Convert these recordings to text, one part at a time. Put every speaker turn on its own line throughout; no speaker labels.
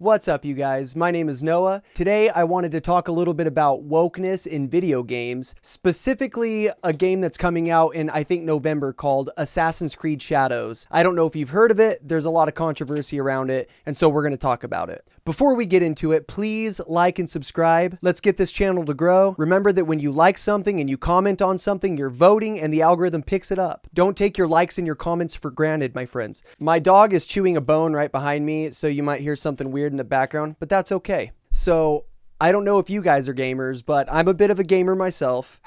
What's up, you guys? My name is Noah. Today, I wanted to talk a little bit about wokeness in video games, specifically a game that's coming out in, I think, November called Assassin's Creed Shadows. I don't know if you've heard of it. There's a lot of controversy around it, and so we're going to talk about it. Before we get into it, please like and subscribe. Let's get this channel to grow. Remember that when you like something and you comment on something, you're voting and the algorithm picks it up. Don't take your likes and your comments for granted, my friends. My dog is chewing a bone right behind me, so you might hear something weird in the background, but that's okay. So, I don't know if you guys are gamers, but I'm a bit of a gamer myself.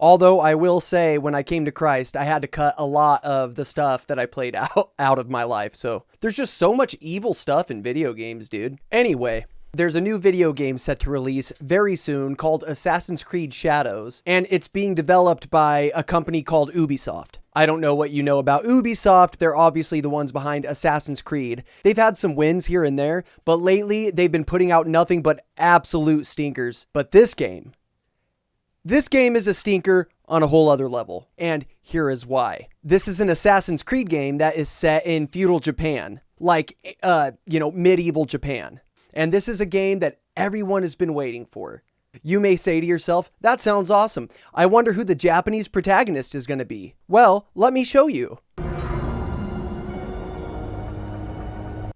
Although I will say, when I came to Christ, I had to cut a lot of the stuff that I played out of my life. So there's just so much evil stuff in video games, dude. Anyway, there's a new video game set to release very soon called Assassin's Creed Shadows, and it's being developed by a company called Ubisoft. I don't know what you know about Ubisoft. They're obviously the ones behind Assassin's Creed. They've had some wins here and there, but lately they've been putting out nothing but absolute stinkers. But this game is a stinker on a whole other level, and here is why. This is an Assassin's Creed game that is set in feudal Japan, like, medieval Japan. And this is a game that everyone has been waiting for. You may say to yourself, that sounds awesome. I wonder who the Japanese protagonist is going to be. Well, let me show you.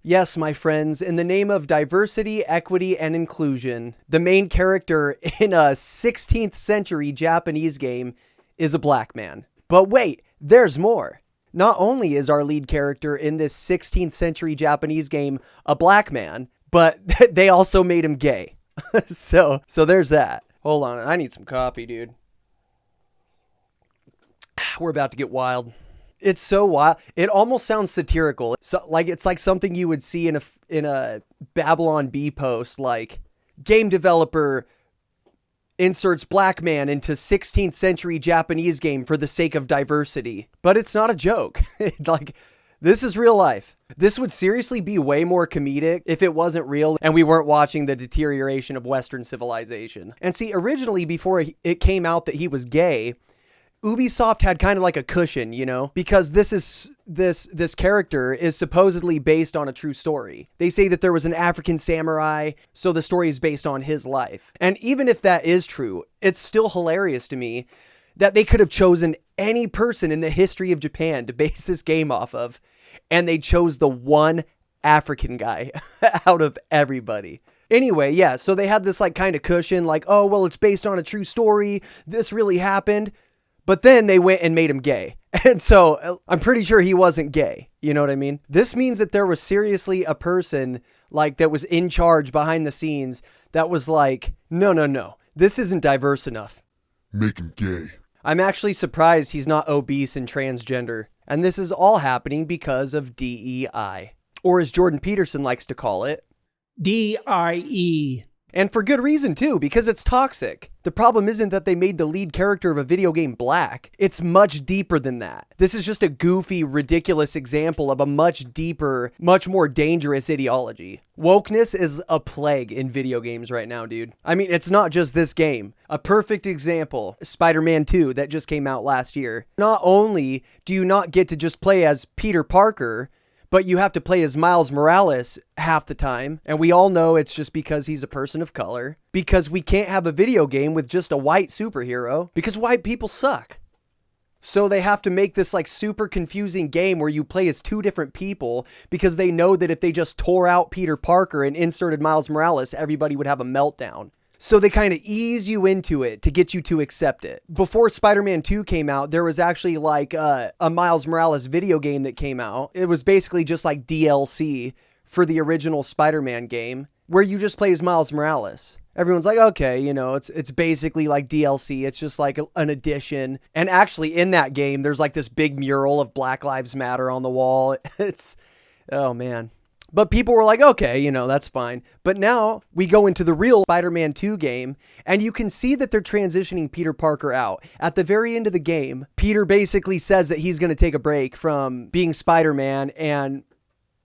Yes, my friends, in the name of diversity, equity, and inclusion, the main character in a 16th century Japanese game is a black man. But wait, there's more. Not only is our lead character in this 16th century Japanese game a black man, but they also made him gay. So there's that. Hold on, I need some coffee, dude. We're about to get wild. It's so wild. It almost sounds satirical. It's like something you would see in a Babylon Bee post, like game developer inserts black man into 16th century Japanese game for the sake of diversity. But it's not a joke. This is real life. This would seriously be way more comedic if it wasn't real and we weren't watching the deterioration of Western civilization. And see, originally, before it came out that he was gay, Ubisoft had kind of like a cushion, you know, because this character is supposedly based on a true story. They say that there was an African samurai, so the story is based on his life. And even if that is true, it's still hilarious to me that they could have chosen any person in the history of Japan to base this game off of, and they chose the one African guy out of everybody. Anyway, yeah, so they had this like kind of cushion, like, oh, well, it's based on a true story. This really happened. But then they went and made him gay. And so I'm pretty sure he wasn't gay. You know what I mean? This means that there was seriously a person like that was in charge behind the scenes that was like, no, this isn't diverse enough.
Make him gay.
I'm actually surprised he's not obese and transgender. And this is all happening because of DEI. Or as Jordan Peterson likes to call it,
DIE.
And for good reason, too, because it's toxic. The problem isn't that they made the lead character of a video game black. It's much deeper than that. This is just a goofy, ridiculous example of a much deeper, much more dangerous ideology. Wokeness is a plague in video games right now, dude. I mean, it's not just this game. A perfect example, Spider-Man 2 that just came out last year. Not only do you not get to just play as Peter Parker, but you have to play as Miles Morales half the time. And we all know it's just because he's a person of color. Because we can't have a video game with just a white superhero. Because white people suck. So they have to make this like super confusing game where you play as two different people. Because they know that if they just tore out Peter Parker and inserted Miles Morales, everybody would have a meltdown. So they kind of ease you into it to get you to accept it. Before Spider-Man 2 came out, there was actually like a Miles Morales video game that came out. It was basically just like DLC for the original Spider-Man game where you just play as Miles Morales. Everyone's like, okay, you know, it's basically like DLC. It's just like an addition. And actually in that game, there's like this big mural of Black Lives Matter on the wall. Oh man. But people were like, okay, you know, that's fine. But now we go into the real Spider-Man 2 game, and you can see that they're transitioning Peter Parker out. At the very end of the game, Peter basically says that he's going to take a break from being Spider-Man, and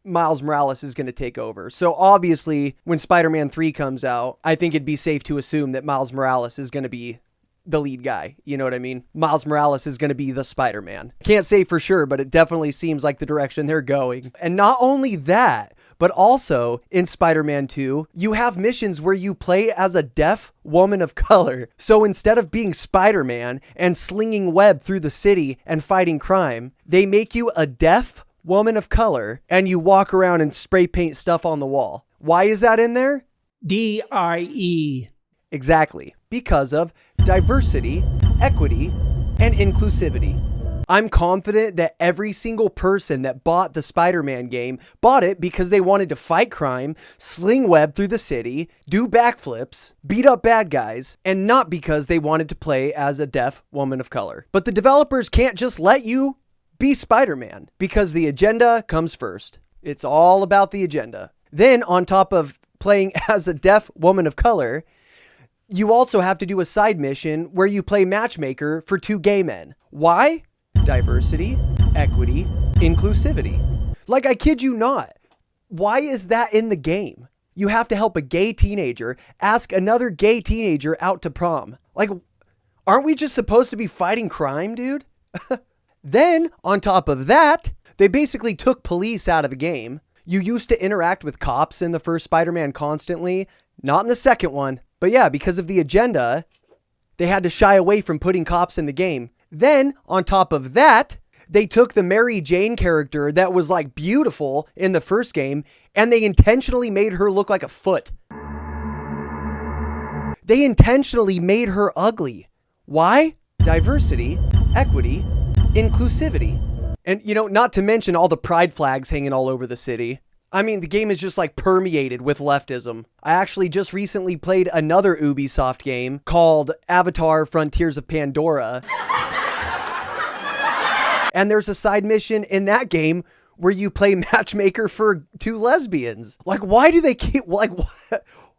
Miles Morales is going to take over. So obviously, when Spider-Man 3 comes out, I think it'd be safe to assume that Miles Morales is going to be the lead guy. You know what I mean? Miles Morales is going to be the Spider-Man. Can't say for sure, but it definitely seems like the direction they're going. And not only that, but also in Spider-Man 2, you have missions where you play as a deaf woman of color. So instead of being Spider-Man and slinging web through the city and fighting crime, they make you a deaf woman of color and you walk around and spray paint stuff on the wall. Why is that in there?
DIE.
Exactly. Because of diversity, equity, and inclusivity. I'm confident that every single person that bought the Spider-Man game bought it because they wanted to fight crime, sling web through the city, do backflips, beat up bad guys, and not because they wanted to play as a deaf woman of color. But the developers can't just let you be Spider-Man because the agenda comes first. It's all about the agenda. Then on top of playing as a deaf woman of color, you also have to do a side mission where you play matchmaker for 2 gay men. Why? Diversity, equity, inclusivity. Like, I kid you not. Why is that in the game? You have to help a gay teenager ask another gay teenager out to prom. Like, aren't we just supposed to be fighting crime, dude? Then, on top of that, they basically took police out of the game. You used to interact with cops in the first Spider-Man constantly, not in the second one. But yeah, because of the agenda, they had to shy away from putting cops in the game. Then, on top of that, they took the Mary Jane character that was like beautiful in the first game and they intentionally made her look like a foot. They intentionally made her ugly. Why? Diversity, equity, inclusivity. And, you know, not to mention all the pride flags hanging all over the city. I mean, the game is just like permeated with leftism. I actually just recently played another Ubisoft game called Avatar: Frontiers of Pandora. And there's a side mission in that game where you play matchmaker for 2 lesbians. Like, why do they keep, like,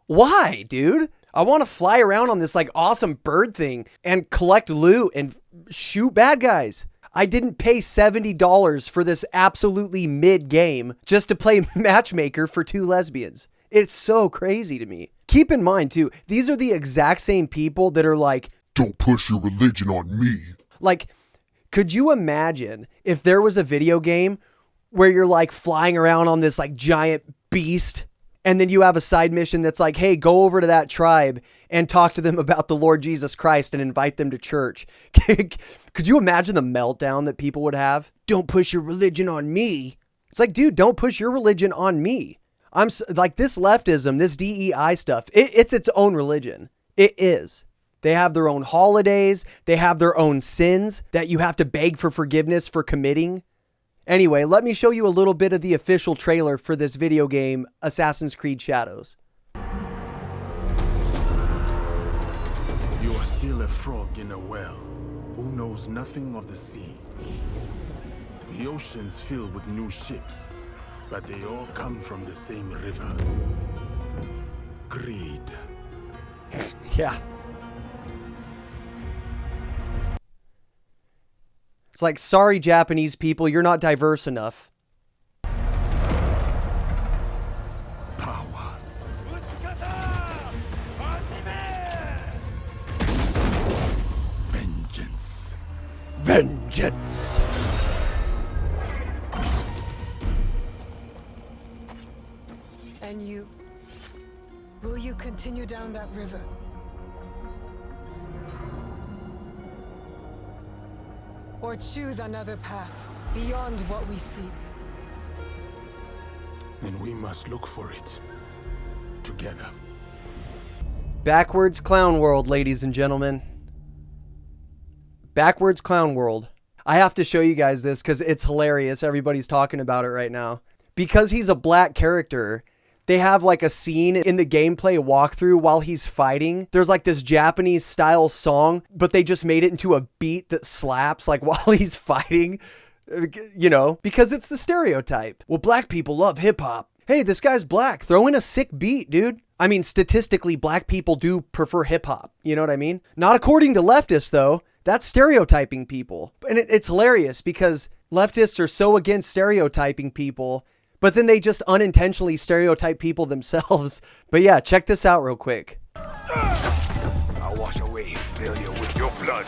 why, dude? I want to fly around on this like awesome bird thing and collect loot and shoot bad guys. I didn't pay $70 for this absolutely mid game just to play matchmaker for 2 lesbians. It's so crazy to me. Keep in mind too, these are the exact same people that are like,
don't push your religion on me.
Like, could you imagine if there was a video game where you're like flying around on this like giant beast and then you have a side mission that's like, hey, go over to that tribe and talk to them about the Lord Jesus Christ and invite them to church. Could you imagine the meltdown that people would have? Don't push your religion on me. It's like, dude, don't push your religion on me. Like this leftism, this DEI stuff, it's its own religion. It is. They have their own holidays. They have their own sins that you have to beg for forgiveness for committing. Anyway, let me show you a little bit of the official trailer for this video game, Assassin's Creed Shadows.
You are still a frog in a well who knows nothing of the sea. The ocean's filled with new ships, but they all come from the same river. Greed.
Yeah. It's like, sorry, Japanese people, you're not diverse enough.
Power. Vengeance.
Vengeance.
And you? Will you continue down that river? Or choose another path beyond what we see?
And we must look for it together.
Backwards clown world, ladies and gentlemen. Backwards clown world. I have to show you guys this because it's hilarious. Everybody's talking about it right now. Because he's a black character, they have like a scene in the gameplay walkthrough while he's fighting. There's like this Japanese style song, but they just made it into a beat that slaps like while he's fighting, you know, because it's the stereotype. Well, black people love hip hop. Hey, this guy's black. Throw in a sick beat, dude. I mean, statistically, black people do prefer hip hop. You know what I mean? Not according to leftists, though. That's stereotyping people. And it's hilarious because leftists are so against stereotyping people, but then they just unintentionally stereotype people themselves. But yeah, check this out real quick.
Our
wash away his failure with your blood.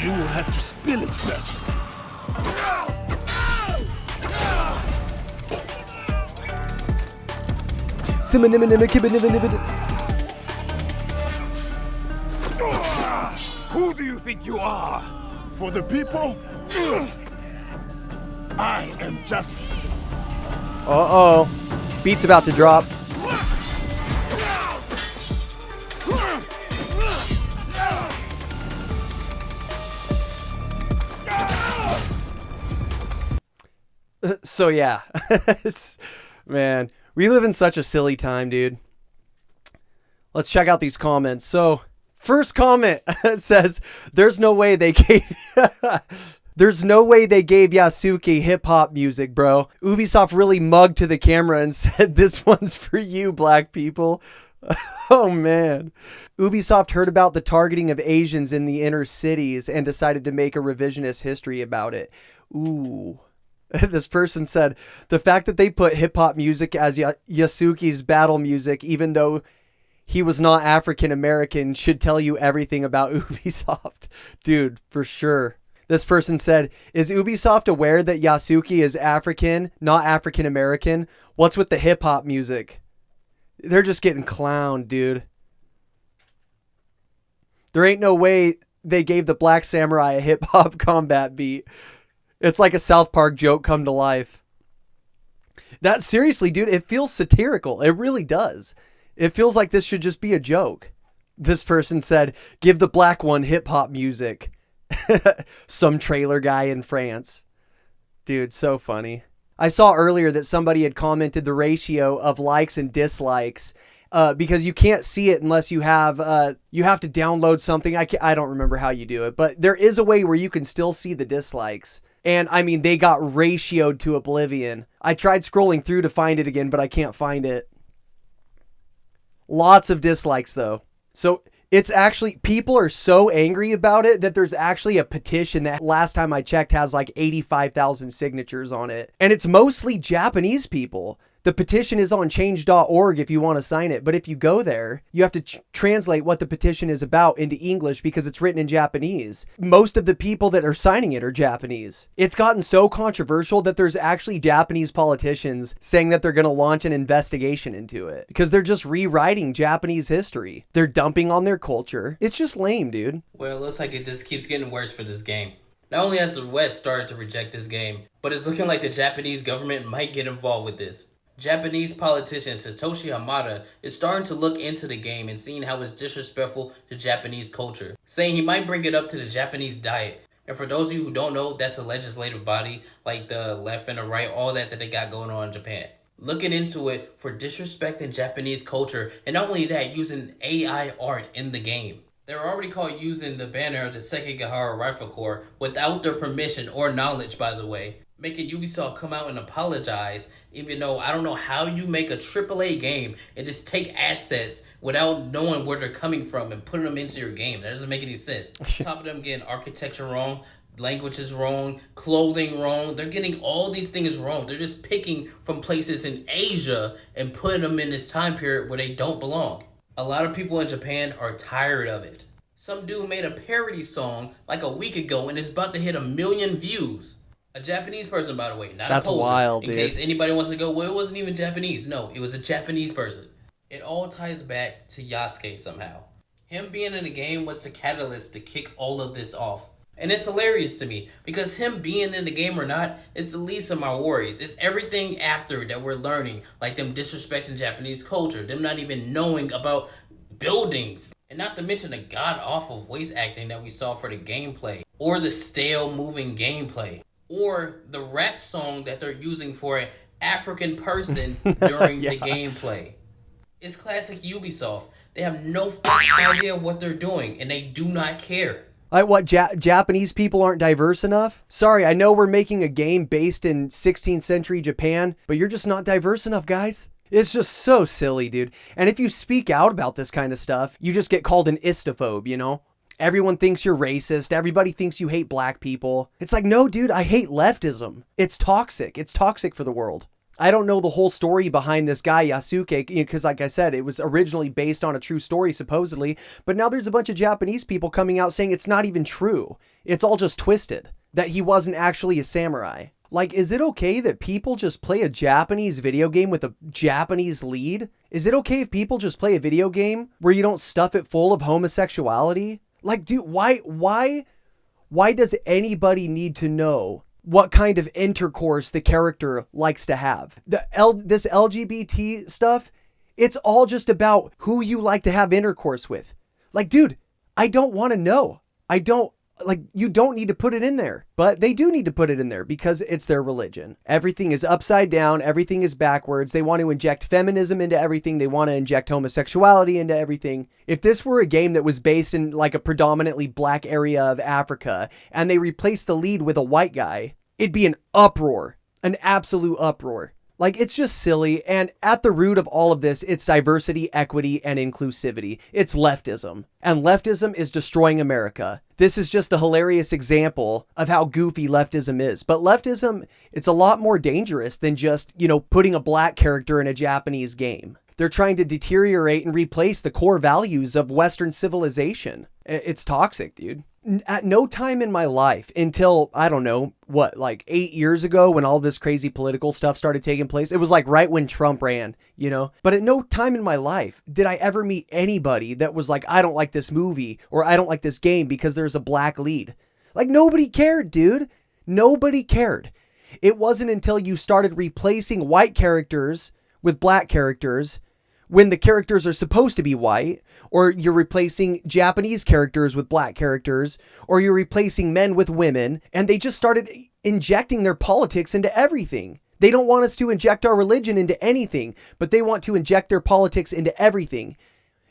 You will have to spill it first.
Who do you think you are?
For the people, I am justice.
Uh-oh. Beat's about to drop. So yeah, man, we live in such a silly time, dude. Let's check out these comments. So, first comment says, "There's no way they gave Yasuke hip hop music, bro. Ubisoft really mugged to the camera and said, 'This one's for you, black people.'" Oh man. Ubisoft heard about the targeting of Asians in the inner cities and decided to make a revisionist history about it. Ooh. This person said, "The fact that they put hip-hop music as Yasuke's battle music, even though he was not African-American, should tell you everything about Ubisoft." Dude, for sure. This person said, "Is Ubisoft aware that Yasuke is African, not African-American? What's with the hip-hop music?" They're just getting clowned, dude. There ain't no way they gave the Black Samurai a hip-hop combat beat. It's like a South Park joke come to life. That seriously, dude, it feels satirical. It really does. It feels like this should just be a joke. This person said, "Give the black one hip hop music." Some trailer guy in France. Dude, so funny. I saw earlier that somebody had commented the ratio of likes and dislikes because you can't see it unless you have to download something. I don't remember how you do it, but there is a way where you can still see the dislikes. And I mean, they got ratioed to oblivion. I tried scrolling through to find it again, but I can't find it. Lots of dislikes though. So it's actually, people are so angry about it that there's actually a petition that last time I checked has like 85,000 signatures on it. And it's mostly Japanese people. The petition is on change.org if you want to sign it. But if you go there, you have to translate what the petition is about into English because it's written in Japanese. Most of the people that are signing it are Japanese. It's gotten so controversial that there's actually Japanese politicians saying that they're going to launch an investigation into it because they're just rewriting Japanese history. They're dumping on their culture. It's just lame, dude.
Well, it looks like it just keeps getting worse for this game. Not only has the West started to reject this game, but it's looking like the Japanese government might get involved with this. Japanese politician Satoshi Hamada is starting to look into the game and seeing how it's disrespectful to Japanese culture, saying he might bring it up to the Japanese Diet. And for those of you who don't know, that's a legislative body, like the left and the right, all that they got going on in Japan. Looking into it for disrespecting Japanese culture, and not only that, using AI art in the game. They're already caught using the banner of the Sekigahara Rifle Corps without their permission or knowledge, by the way. Making Ubisoft come out and apologize, even though I don't know how you make a AAA game and just take assets without knowing where they're coming from and putting them into your game. That doesn't make any sense. On top of them getting architecture wrong, language is wrong, clothing wrong. They're getting all these things wrong. They're just picking from places in Asia and putting them in this time period where they don't belong. A lot of people in Japan are tired of it. Some dude made a parody song like a week ago and it's about to hit 1 million views. A Japanese person, by the way, not
That's
a poser.
wild,
in
dude.
case anybody wants to go, well, it wasn't even Japanese. No, it was a Japanese person. It all ties back to Yasuke somehow. Him being in the game was the catalyst to kick all of this off. And it's hilarious to me, because him being in the game or not is the least of my worries. It's everything after that we're learning, like them disrespecting Japanese culture, them not even knowing about buildings, and not to mention the god-awful voice acting that we saw for the gameplay, or the stale moving gameplay, or the rap song that they're using for an African person during the gameplay. It's classic Ubisoft. They have no idea what they're doing, and they do not care.
Like what, Japanese people aren't diverse enough? Sorry, I know we're making a game based in 16th century Japan, but you're just not diverse enough, guys. It's just so silly, dude. And if you speak out about this kind of stuff, you just get called an istophobe, you know? Everyone thinks you're racist. Everybody thinks you hate black people. It's like, no, dude, I hate leftism. It's toxic. It's toxic for the world. I don't know the whole story behind this guy, Yasuke, because like I said, it was originally based on a true story, supposedly. But now there's a bunch of Japanese people coming out saying it's not even true. It's all just twisted, that he wasn't actually a samurai. Like, is it okay that people just play a Japanese video game with a Japanese lead? Is it okay if people just play a video game where you don't stuff it full of homosexuality? Like, dude, why does anybody need to know what kind of intercourse the character likes to have? This LGBT stuff, it's all just about who you like to have intercourse with. Like, dude, I don't want to know. You don't need to put it in there, but they do need to put it in there because it's their religion. Everything is upside down. Everything is backwards. They want to inject feminism into everything. They want to inject homosexuality into everything. If this were a game that was based in like a predominantly black area of Africa and they replaced the lead with a white guy, it'd be an uproar, an absolute uproar. Like, it's just silly. And at the root of all of this, it's diversity, equity, and inclusivity. It's leftism. And leftism is destroying America. This is just a hilarious example of how goofy leftism is. But leftism, it's a lot more dangerous than just, putting a black character in a Japanese game. They're trying to deteriorate and replace the core values of Western civilization. It's toxic, dude. At no time in my life until, I don't know, 8 years ago when all this crazy political stuff started taking place. It was like right when Trump ran, But at no time in my life did I ever meet anybody that was like, I don't like this movie or I don't like this game because there's a black lead. Like, nobody cared, dude. Nobody cared. It wasn't until you started replacing white characters with black characters when the characters are supposed to be white, or you're replacing Japanese characters with black characters, or you're replacing men with women, and they just started injecting their politics into everything. They don't want us to inject our religion into anything, but they want to inject their politics into everything.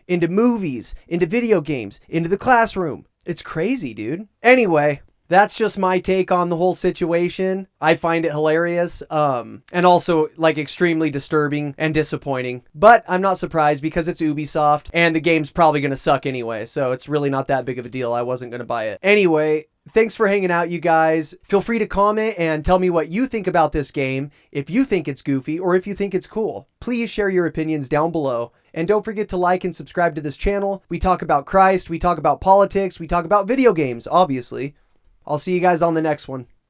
Into movies, into video games, into the classroom. It's crazy, dude. Anyway, that's just my take on the whole situation. I find it hilarious, and also extremely disturbing and disappointing. But I'm not surprised because it's Ubisoft and the game's probably going to suck anyway. So it's really not that big of a deal. I wasn't going to buy it. Anyway, thanks for hanging out, you guys. Feel free to comment and tell me what you think about this game. If you think it's goofy or if you think it's cool, please share your opinions down below. And don't forget to like and subscribe to this channel. We talk about Christ, we talk about politics, we talk about video games, obviously. I'll see you guys on the next one.